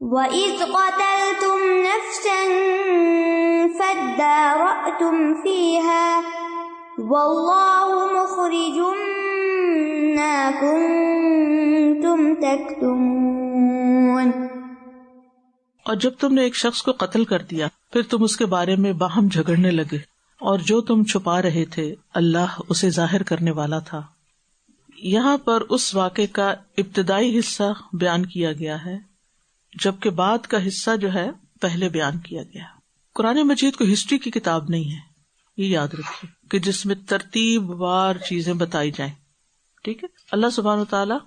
وَإِذْ قَتَلْتُمْ نَفْسًا فَادَّارَأْتُمْ فِيهَا وَاللَّهُ مُخْرِجٌ مَا كُنتُمْ تَكْتُمُونَ۔ اور جب تم نے ایک شخص کو قتل کر دیا پھر تم اس کے بارے میں باہم جھگڑنے لگے، اور جو تم چھپا رہے تھے اللہ اسے ظاہر کرنے والا تھا۔ یہاں پر اس واقعے کا ابتدائی حصہ بیان کیا گیا ہے، جبکہ بعد کا حصہ جو ہے پہلے بیان کیا گیا۔ قرآن مجید کو ہسٹری کی کتاب نہیں ہے، یہ یاد رکھیے، کہ جس میں ترتیب وار چیزیں بتائی جائیں، ٹھیک ہے۔ اللہ سبحانہ وتعالی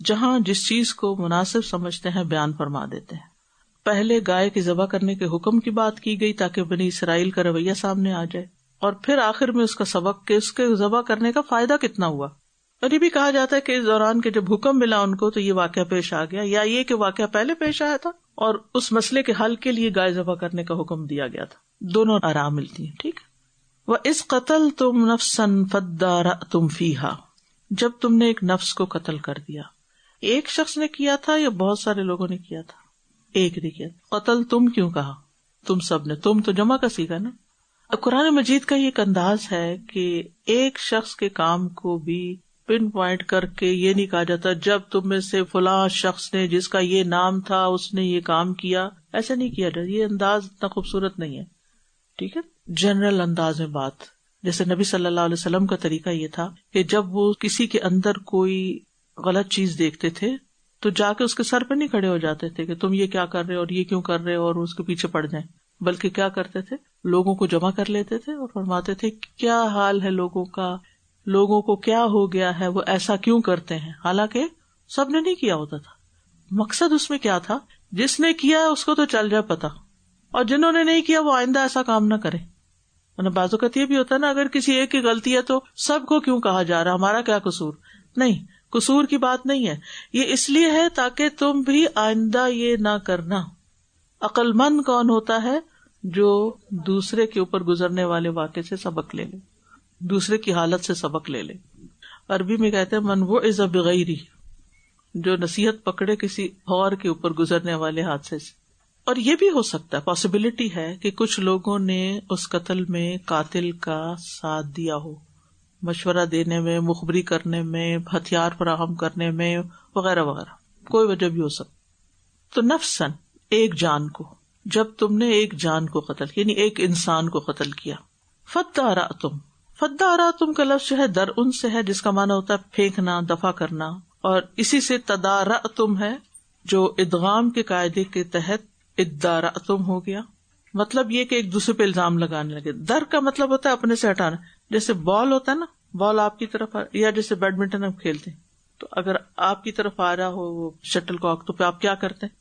جہاں جس چیز کو مناسب سمجھتے ہیں بیان فرما دیتے ہیں۔ پہلے گائے کی ذبح کرنے کے حکم کی بات کی گئی تاکہ بنی اسرائیل کا رویہ سامنے آ جائے، اور پھر آخر میں اس کا سبق کہ اس کے ذبح کرنے کا فائدہ کتنا ہوا۔ اور یہ بھی کہا جاتا ہے کہ اس دوران کے جب حکم ملا ان کو تو یہ واقعہ پیش آ گیا، یا یہ کہ واقعہ پہلے پیش آیا تھا اور اس مسئلے کے حل کے لیے گائے ذبح کرنے کا حکم دیا گیا تھا۔ دونوں آرام ملتی ہیں، ٹھیک ہے۔ وَإِذْ قَتَلْتُمْ نَفْسًا فَادَّارَأْتُمْ فِيهَا، جب تم نے ایک نفس کو قتل کر دیا۔ ایک شخص نے کیا تھا یا بہت سارے لوگوں نے کیا تھا؟ ایک نے کیا۔ قتل تم کیوں کہا؟ تم سب نے، تم تو جمع کا صیغہ نا۔ قرآن مجید کا یہ ایک انداز ہے کہ ایک شخص کے کام کو بھی پن پوائنٹ کر کے یہ نہیں کہا جاتا جب تم میں سے فلاں شخص نے جس کا یہ نام تھا اس نے یہ کام کیا، ایسا نہیں کیا جاتا۔ یہ انداز اتنا خوبصورت نہیں ہے، ٹھیک ہے۔ جنرل انداز میں بات، جیسے نبی صلی اللہ علیہ وسلم کا طریقہ یہ تھا کہ جب وہ کسی کے اندر کوئی غلط چیز دیکھتے تھے تو جا کے اس کے سر پہ نہیں کھڑے ہو جاتے تھے کہ تم یہ کیا کر رہے اور یہ کیوں کر رہے اور اس کے پیچھے پڑ جائیں، بلکہ کیا کرتے تھے، لوگوں کو جمع کر لیتے تھے اور فرماتے تھے کیا حال ہے لوگوں کا، لوگوں کو کیا ہو گیا ہے، وہ ایسا کیوں کرتے ہیں، حالانکہ سب نے نہیں کیا ہوتا تھا۔ مقصد اس میں کیا تھا، جس نے کیا اس کو تو چل جائے پتا، اور جنہوں نے نہیں کیا وہ آئندہ ایسا کام نہ کرے۔ بعض اوقات یہ بھی ہوتا ہے نا، اگر کسی ایک کی غلطی ہے تو سب کو کیوں کہا جا رہا ہمارا کیا قصور؟ نہیں، قصور کی بات نہیں ہے، یہ اس لیے ہے تاکہ تم بھی آئندہ یہ نہ کرنا۔ عقل مند کون ہوتا ہے؟ جو دوسرے کے اوپر گزرنے والے واقعے سے سبق لے لے، دوسرے کی حالت سے سبق لے لے۔ عربی میں کہتے ہیں من وعظ بغیری، جو نصیحت پکڑے کسی اور کے اوپر گزرنے والے حادثے سے۔ اور یہ بھی ہو سکتا ہے، پاسبلٹی ہے کہ کچھ لوگوں نے اس قتل میں قاتل کا ساتھ دیا ہو، مشورہ دینے میں، مخبری کرنے میں، ہتھیار فراہم کرنے میں، وغیرہ وغیرہ، کوئی وجہ بھی ہو سکتی۔ تو نفسن، ایک جان کو، جب تم نے ایک جان کو قتل، یعنی ایک انسان کو قتل کیا۔ فدارأتم کا لفظ جو ہے درءن سے ہے، جس کا معنی ہوتا ہے پھینکنا، دفع کرنا، اور اسی سے تدارأتم ہے جو ادغام کے قاعدے کے تحت ادارأتم ہو گیا۔ مطلب یہ کہ ایک دوسرے پہ الزام لگانے لگے۔ در کا مطلب ہوتا ہے اپنے سے ہٹانا، جیسے بال ہوتا ہے نا، بال آپ کی طرف یا جیسے بیڈمنٹن ہم کھیلتے ہیں تو اگر آپ کی طرف آ رہا ہو وہ شٹل کاک تو پہ آپ کیا کرتے ہیں،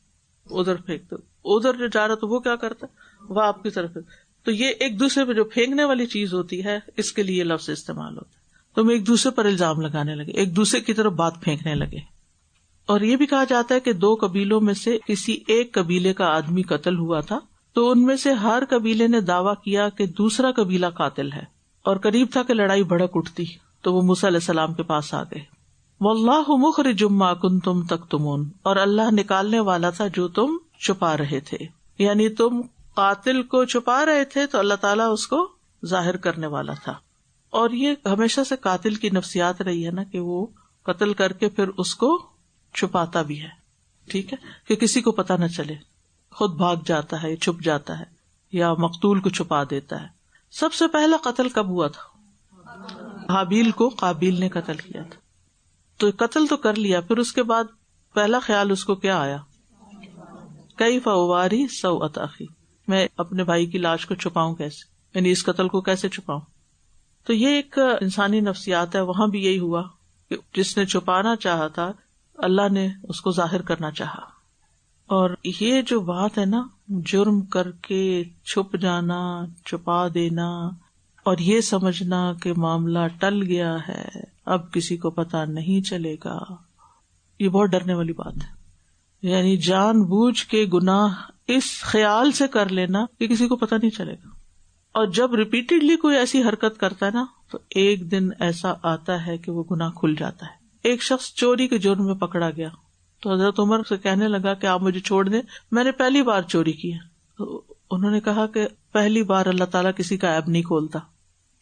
ادھر پھینکتے، ادھر جو جا رہا تو وہ کیا کرتا ہے، وہ آپ کی طرف۔ تو یہ ایک دوسرے پہ جو پھینکنے والی چیز ہوتی ہے، اس کے لیے لفظ استعمال ہوتا ہے۔ تم ایک دوسرے پر الزام لگانے لگے، ایک دوسرے کی طرف بات پھینکنے لگے۔ اور یہ بھی کہا جاتا ہے کہ دو قبیلوں میں سے کسی ایک قبیلے کا آدمی قتل ہوا تھا تو ان میں سے ہر قبیلے نے دعویٰ کیا کہ دوسرا قبیلہ قاتل ہے، اور قریب تھا کہ لڑائی بھڑک اٹھتی، تو وہ موسیٰ علیہ السلام کے پاس آ گئے۔ واللہ مخرج ما کنتم تکتمون، اور اللہ نکالنے والا تھا جو تم چھپا رہے تھے، یعنی تم قاتل کو چھپا رہے تھے تو اللہ تعالیٰ اس کو ظاہر کرنے والا تھا۔ اور یہ ہمیشہ سے قاتل کی نفسیات رہی ہے نا کہ وہ قتل کر کے پھر اس کو چھپاتا بھی ہے، ٹھیک ہے، کہ کسی کو پتہ نہ چلے، خود بھاگ جاتا ہے، چھپ جاتا ہے، یا مقتول کو چھپا دیتا ہے۔ سب سے پہلا قتل کب ہوا تھا؟ حابیل کو قابیل نے قتل کیا تھا، تو قتل تو کر لیا، پھر اس کے بعد پہلا خیال اس کو کیا آیا؟ کیف اواری سوءۃ اخی، میں اپنے بھائی کی لاش کو چھپاؤں کیسے، یعنی اس قتل کو کیسے چھپاؤں۔ تو یہ ایک انسانی نفسیات ہے، وہاں بھی یہی ہوا کہ جس نے چھپانا چاہا تھا اللہ نے اس کو ظاہر کرنا چاہا۔ اور یہ جو بات ہے نا، جرم کر کے چھپ جانا، چھپا دینا، اور یہ سمجھنا کہ معاملہ ٹل گیا ہے، اب کسی کو پتا نہیں چلے گا، یہ بہت ڈرنے والی بات ہے۔ یعنی جان بوجھ کے گناہ اس خیال سے کر لینا کہ کسی کو پتا نہیں چلے گا، اور جب ریپیٹڈلی کوئی ایسی حرکت کرتا ہے نا تو ایک دن ایسا آتا ہے کہ وہ گناہ کھل جاتا ہے۔ ایک شخص چوری کے جرم میں پکڑا گیا، تو حضرت عمر سے کہنے لگا کہ آپ مجھے چھوڑ دیں، میں نے پہلی بار چوری کی ہے. تو انہوں نے کہا کہ پہلی بار اللہ تعالیٰ کسی کا عیب نہیں کھولتا،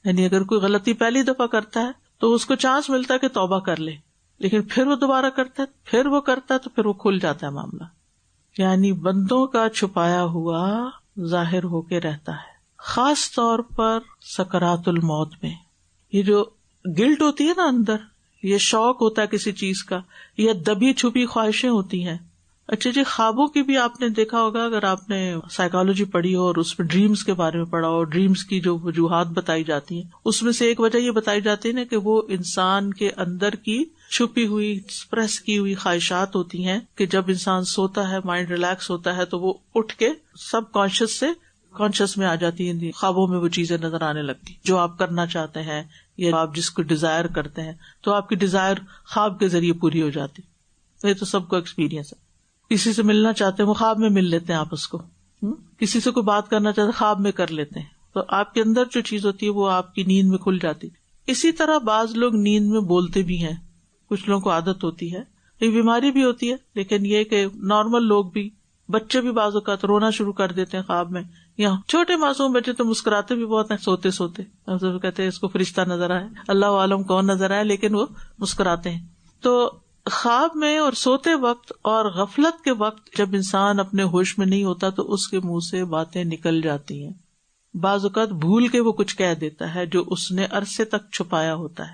یعنی اگر کوئی غلطی پہلی دفعہ کرتا ہے تو اس کو چانس ملتا ہے کہ توبہ کر لے، لیکن پھر وہ دوبارہ کرتا ہے، پھر وہ کرتا ہے تو پھر وہ کھل جاتا ہے معاملہ. یعنی بندوں کا چھپایا ہوا ظاہر ہو کے رہتا ہے، خاص طور پر سکرات الموت میں. یہ جو گلٹ ہوتی ہے نا اندر، یہ شوق ہوتا ہے کسی چیز کا، یہ دبی چھپی خواہشیں ہوتی ہیں. اچھا جی، خوابوں کی بھی آپ نے دیکھا ہوگا، اگر آپ نے سائیکالوجی پڑھی ہو اور اس میں ڈریمز کے بارے میں پڑھا ہو، ڈریمز کی جو وجوہات بتائی جاتی ہیں اس میں سے ایک وجہ یہ بتائی جاتی ہے نا کہ وہ انسان کے اندر کی چھپی ہوئی ایکسپریس کی ہوئی خواہشات ہوتی ہیں کہ جب انسان سوتا ہے، مائنڈ ریلیکس ہوتا ہے تو وہ اٹھ کے سب کانشیس سے کانشیس میں آ جاتی ہیں، خوابوں میں وہ چیزیں نظر آنے لگتی جو آپ کرنا چاہتے ہیں یا آپ جس کو ڈیزائر کرتے ہیں، تو آپ کی ڈیزائر خواب کے ذریعے پوری ہو جاتی. یہ تو سب کو ایکسپیرینس ہے. کسی سے ملنا چاہتے ہیں وہ خواب میں مل لیتے ہیں آپ اس کو، کسی سے کوئی بات کرنا چاہتے ہیں خواب میں کر لیتے ہیں. تو آپ کے اندر جو چیز ہوتی ہے وہ آپ کی نیند میں کھل جاتی. اسی طرح بعض لوگ نیند میں بولتے بھی ہیں، کچھ لوگوں کو عادت ہوتی ہے، یہ بیماری بھی ہوتی ہے، لیکن یہ کہ نارمل لوگ بھی، بچے بھی بعض اوقات رونا شروع کر دیتے ہیں خواب میں. یہاں چھوٹے معصوم بچے تو مسکراتے بھی بہت ہیں سوتے سوتے، کہتے ہیں اس کو فرشتہ نظر آئے، اللہ عالم کون نظر آئے، لیکن وہ مسکراتے ہیں. تو خواب میں اور سوتے وقت اور غفلت کے وقت جب انسان اپنے ہوش میں نہیں ہوتا تو اس کے منہ سے باتیں نکل جاتی ہیں. بعض اوقات بھول کے وہ کچھ کہہ دیتا ہے جو اس نے عرصے تک چھپایا ہوتا ہے.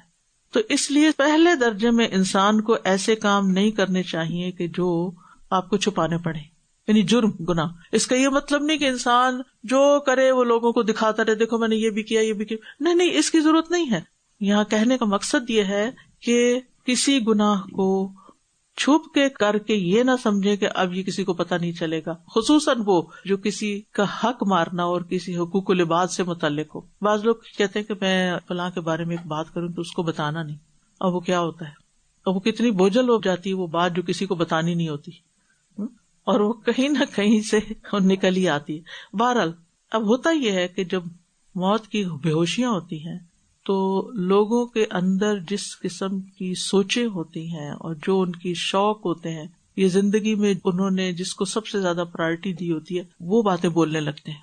تو اس لیے پہلے درجے میں انسان کو ایسے کام نہیں کرنے چاہیے کہ جو آپ کو چھپانے پڑے، یعنی جرم، گناہ. اس کا یہ مطلب نہیں کہ انسان جو کرے وہ لوگوں کو دکھاتا رہے، دیکھو میں نے یہ بھی کیا، یہ بھی کیا. نہیں، اس کی ضرورت نہیں ہے. یہاں کہنے کا مقصد یہ ہے کہ کسی گناہ کو چھپ کے کر کے یہ نہ سمجھے کہ اب یہ کسی کو پتہ نہیں چلے گا، خصوصاً وہ جو کسی کا حق مارنا اور کسی حقوق العباد سے متعلق ہو. بعض لوگ کہتے ہیں کہ میں فلاں کے بارے میں ایک بات کروں تو اس کو بتانا نہیں، اب وہ کیا ہوتا ہے، اب وہ کتنی بوجھل ہو جاتی ہے وہ بات جو کسی کو بتانی نہیں ہوتی، اور وہ کہیں نہ کہیں سے نکل ہی آتی ہے. بہرحال اب ہوتا یہ ہے کہ جب موت کی بے ہوشیاں ہوتی ہیں تو لوگوں کے اندر جس قسم کی سوچیں ہوتی ہیں اور جو ان کی شوق ہوتے ہیں، یہ زندگی میں انہوں نے جس کو سب سے زیادہ پرائرٹی دی ہوتی ہے وہ باتیں بولنے لگتے ہیں.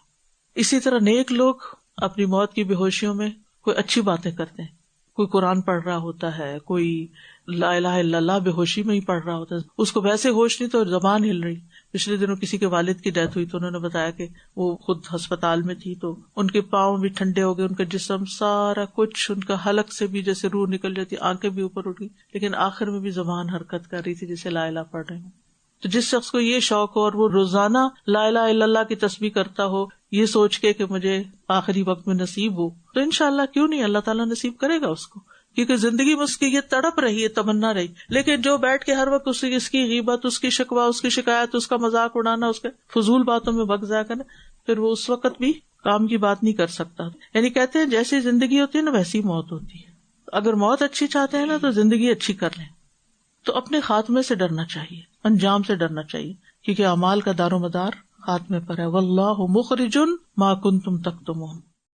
اسی طرح نیک لوگ اپنی موت کی بے ہوشیوں میں کوئی اچھی باتیں کرتے ہیں، کوئی قرآن پڑھ رہا ہوتا ہے، کوئی لا الہ الا اللہ بے ہوشی میں ہی پڑھ رہا ہوتا ہے، اس کو ویسے ہوش نہیں تو زبان ہل رہی. پچھلے دنوں کسی کے والد کی ڈیتھ ہوئی تو انہوں نے بتایا کہ وہ خود ہسپتال میں تھی تو ان کے پاؤں بھی ٹھنڈے ہو گئے، ان کا جسم سارا کچھ، ان کا حلق سے بھی جیسے روح نکل جاتی، آنکھیں بھی اوپر اٹھ گئی، لیکن آخر میں بھی زبان حرکت کر رہی تھی جیسے لا الہ پڑھ رہے ہوں. تو جس شخص کو یہ شوق ہو اور وہ روزانہ لا الہ الا اللہ کی تسبیح کرتا ہو یہ سوچ کے کہ مجھے آخری وقت میں نصیب ہو، تو انشاءاللہ کیوں نہیں اللہ تعالیٰ نصیب کرے گا اس کو، کیونکہ زندگی میں اس کی یہ تڑپ رہی ہے، تمنا رہی. لیکن جو بیٹھ کے ہر وقت اس کی غیبت، اس کی شکوہ، اس کی شکایت، اس کا مذاق اڑانا، اس کے فضول باتوں میں وقت ضائع کرنا، پھر وہ اس وقت بھی کام کی بات نہیں کر سکتا. یعنی کہتے ہیں جیسی زندگی ہوتی ہے نا ویسی موت ہوتی ہے. اگر موت اچھی چاہتے ہیں نا تو زندگی اچھی کر لیں. تو اپنے خاتمے سے ڈرنا چاہیے، انجام سے ڈرنا چاہیے، کیونکہ اعمال کا دار و مدار خاتمے پر ہے. واللہ مخرج ما کنتم تکتمون.